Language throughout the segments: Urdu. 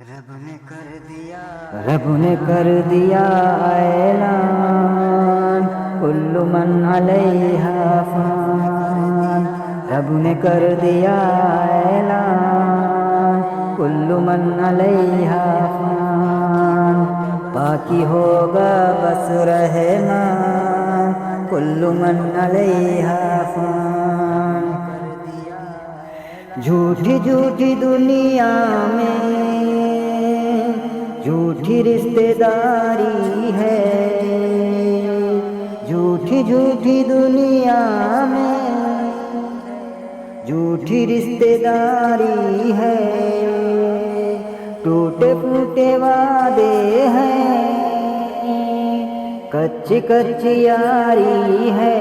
رب نے کر دیا اعلان، کل من علیہا فان۔ رب نے کر دیا اعلان، کل من علیہا فان۔ باقی ہوگا بس رحمان، کل من علیہا فان۔ جھوٹی جھوٹی دنیا میں جھوٹی رشتہ داری ہے، جھوٹی جھوٹی دنیا میں جھوٹی رشتہ داری ہے، ٹوٹے پھوٹے وعدے ہیں، کچی کچی یاری ہے،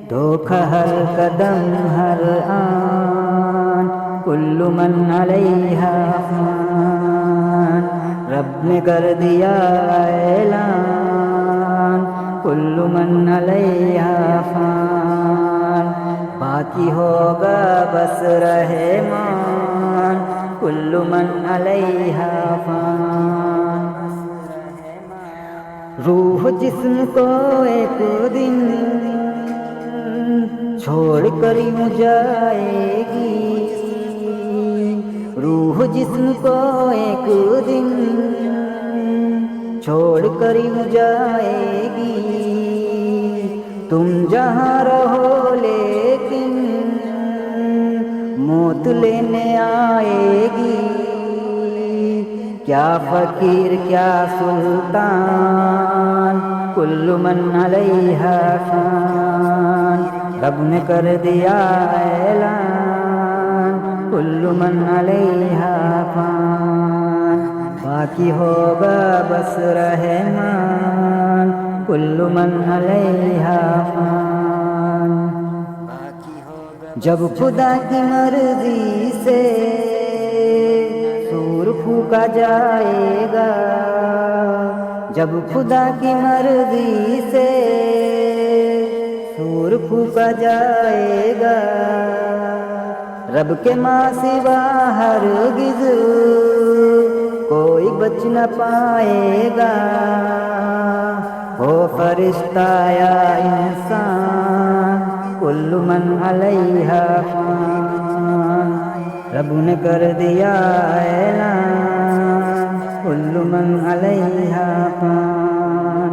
دھوکہ ہر قدم ہر آن، کل من علیہا فان۔ رب نے کر دیا اعلان، کل من علیہا فان۔ باقی ہوگا بس رحمان، کل من علیہا فان۔ روح جسم کو ایک دن چھوڑ کر یوں جائے گی، روح جسم کو ایک دن چھوڑ کر یوں جائے گی، تم جہاں رہو لیکن موت لینے آئے گی، کیا فقیر کیا سلطان، کل من علیہا فان۔ رب نے کر دیا اعلان، کل من علیہا فان۔ باقی ہوگا بس رحمان، کل من علیہا فان۔ جب خدا کی مرضی سے سور پھونکا جائے گا، جب خدا کی مرضی سے سور پھونکا جائے گا، رب کے ماں سوا ہرگز کوئی بچ نہ پائے گا، ہو فرشتہ یا انسان، کل من علیہا فان۔ رب نے کر دیا اعلان، کل من علیہا فان۔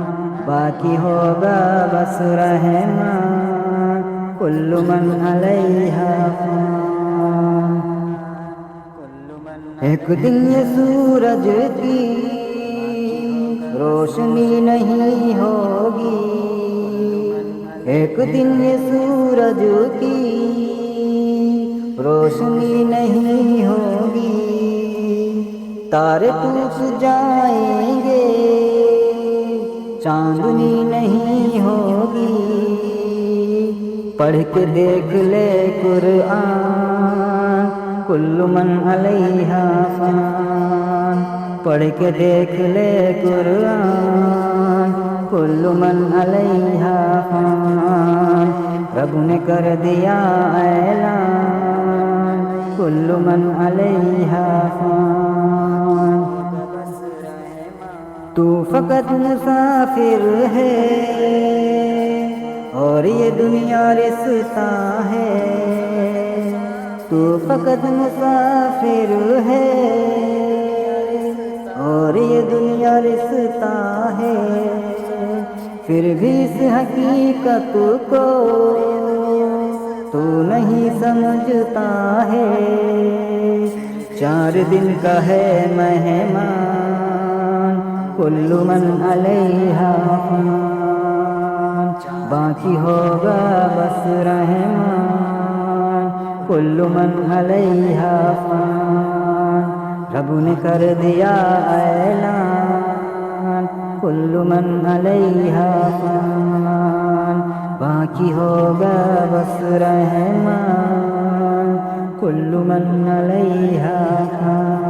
باقی ہوگا بس رحمان، کل من علیہا فان۔ ایک دن یہ سورج کی روشنی نہیں ہوگی، ایک دن یہ سورج کی روشنی نہیں ہوگی، تارے ٹوٹ جائیں گے، چاندنی نہیں ہوگی، پڑھ کے دیکھ لے قرآن، کل من علیہا فان۔ پڑھ کے دیکھ لے قرآن، کل من علیہا فان۔ رب نے کر دیا اعلان، کل من علیہا فان۔ تو فقط مسافر ہے اور یہ دنیا رستہ ہے، تو فقط مسافر ہے اور یہ دنیا رستہ ہے، پھر بھی اس حقیقت کو تو نہیں سمجھتا ہے، 4 دن کا ہے مہمان، کل من علیہا فان۔ باقی ہوگا بس رحمان، کل من علیہا فان۔ رب نے کر دیا اعلان، کل من علیہا فان۔ باقی ہوگا بس رحمان، کل من علیہا فان۔